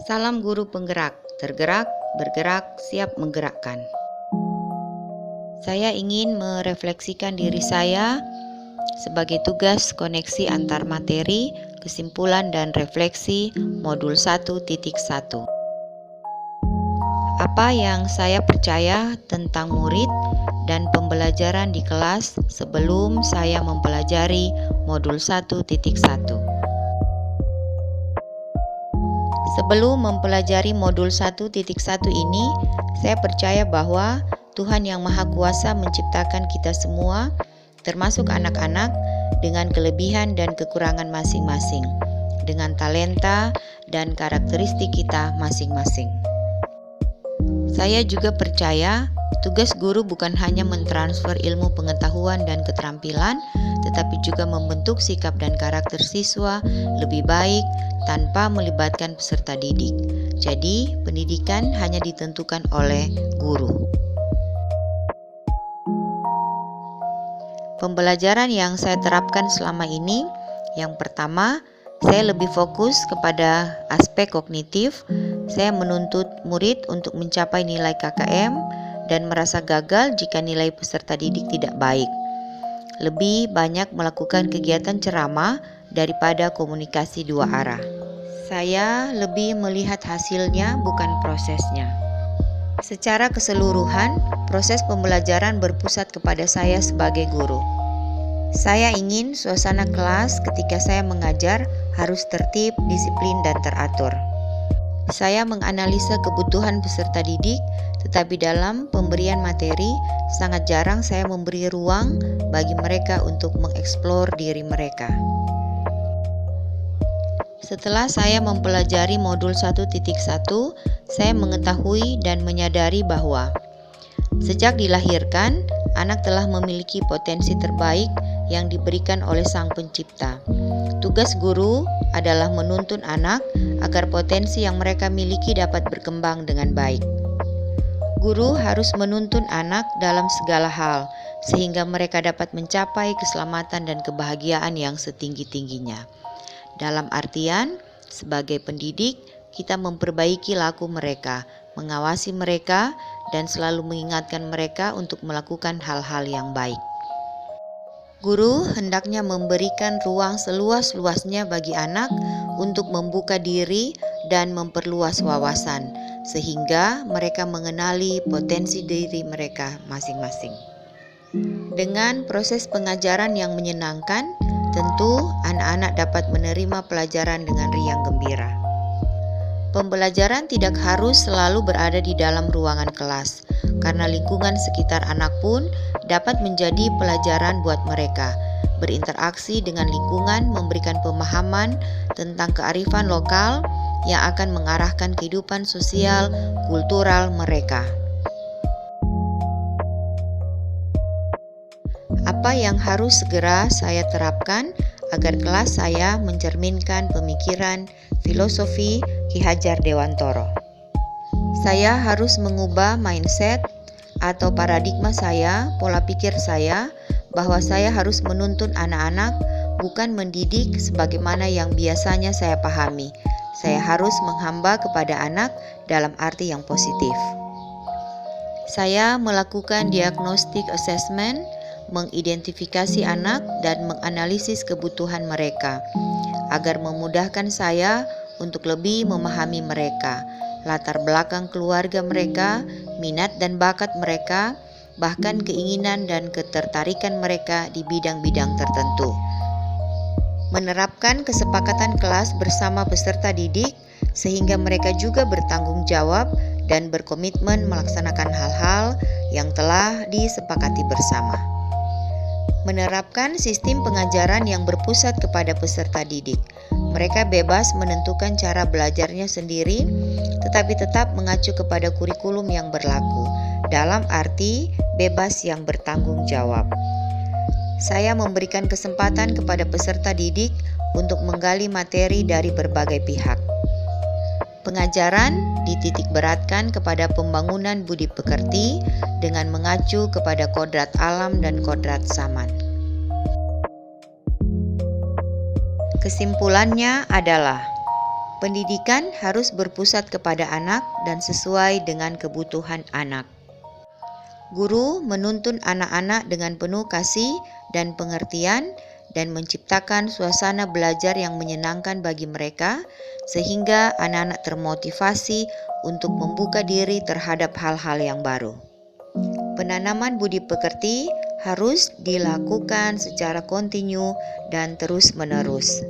Salam guru penggerak, tergerak, bergerak, siap menggerakkan. Saya ingin merefleksikan diri saya sebagai tugas koneksi antar materi, kesimpulan dan refleksi modul 1.1. Apa yang saya percaya tentang murid dan pembelajaran di kelas sebelum saya mempelajari modul 1.1. Sebelum mempelajari modul 1.1 ini, saya percaya bahwa Tuhan Yang Maha Kuasa menciptakan kita semua, termasuk anak-anak, dengan kelebihan dan kekurangan masing-masing, dengan talenta dan karakteristik kita masing-masing. Saya juga percaya tugas guru bukan hanya mentransfer ilmu pengetahuan dan keterampilan, tetapi juga membentuk sikap dan karakter siswa lebih baik tanpa melibatkan peserta didik. Jadi, pendidikan hanya ditentukan oleh guru. Pembelajaran yang saya terapkan selama ini, yang pertama, saya lebih fokus kepada aspek kognitif. Saya menuntut murid untuk mencapai nilai KKM dan merasa gagal jika nilai peserta didik tidak baik. Lebih banyak melakukan kegiatan ceramah daripada komunikasi dua arah. Saya lebih melihat hasilnya, bukan prosesnya. Secara keseluruhan, proses pembelajaran berpusat kepada saya sebagai guru. Saya ingin suasana kelas ketika saya mengajar harus tertib, disiplin, dan teratur. Saya menganalisa kebutuhan peserta didik, tetapi dalam pemberian materi, sangat jarang saya memberi ruang bagi mereka untuk mengeksplor diri mereka. Setelah saya mempelajari modul 1.1, saya mengetahui dan menyadari bahwa sejak dilahirkan, anak telah memiliki potensi terbaik yang diberikan oleh Sang Pencipta. Tugas guru adalah menuntun anak agar potensi yang mereka miliki dapat berkembang dengan baik. Guru harus menuntun anak dalam segala hal, sehingga mereka dapat mencapai keselamatan dan kebahagiaan yang setinggi-tingginya. Dalam artian, sebagai pendidik, kita memperbaiki laku mereka, mengawasi mereka, dan selalu mengingatkan mereka untuk melakukan hal-hal yang baik. Guru hendaknya memberikan ruang seluas-luasnya bagi anak untuk membuka diri dan memperluas wawasan, sehingga mereka mengenali potensi diri mereka masing-masing. Dengan proses pengajaran yang menyenangkan, tentu anak-anak dapat menerima pelajaran dengan riang gembira. Pembelajaran tidak harus selalu berada di dalam ruangan kelas, karena lingkungan sekitar anak pun dapat menjadi pelajaran buat mereka. Berinteraksi dengan lingkungan memberikan pemahaman tentang kearifan lokal yang akan mengarahkan kehidupan sosial, kultural mereka. Apa yang harus segera saya terapkan agar kelas saya mencerminkan pemikiran filosofi Ki Hajar Dewantoro? Saya harus mengubah mindset atau paradigma saya, pola pikir saya, bahwa saya harus menuntun anak-anak, bukan mendidik sebagaimana yang biasanya saya pahami. Saya harus menghamba kepada anak dalam arti yang positif. Saya melakukan diagnostic assessment, mengidentifikasi anak dan menganalisis kebutuhan mereka, agar memudahkan saya untuk lebih memahami mereka, latar belakang keluarga mereka, minat dan bakat mereka, bahkan keinginan dan ketertarikan mereka di bidang-bidang tertentu. Menerapkan kesepakatan kelas bersama peserta didik sehingga mereka juga bertanggung jawab dan berkomitmen melaksanakan hal-hal yang telah disepakati bersama. Menerapkan sistem pengajaran yang berpusat kepada peserta didik. Mereka bebas menentukan cara belajarnya sendiri, tetapi tetap mengacu kepada kurikulum yang berlaku, dalam arti bebas yang bertanggung jawab. Saya memberikan kesempatan kepada peserta didik untuk menggali materi dari berbagai pihak. Pengajaran dititik beratkan kepada pembangunan budi pekerti dengan mengacu kepada kodrat alam dan kodrat zaman. Kesimpulannya adalah Pendidikan harus berpusat kepada anak dan sesuai dengan kebutuhan anak. Guru menuntun anak-anak dengan penuh kasih dan pengertian dan menciptakan suasana belajar yang menyenangkan bagi mereka sehingga anak-anak termotivasi untuk membuka diri terhadap hal-hal yang baru. Penanaman budi pekerti harus dilakukan secara kontinu dan terus-menerus.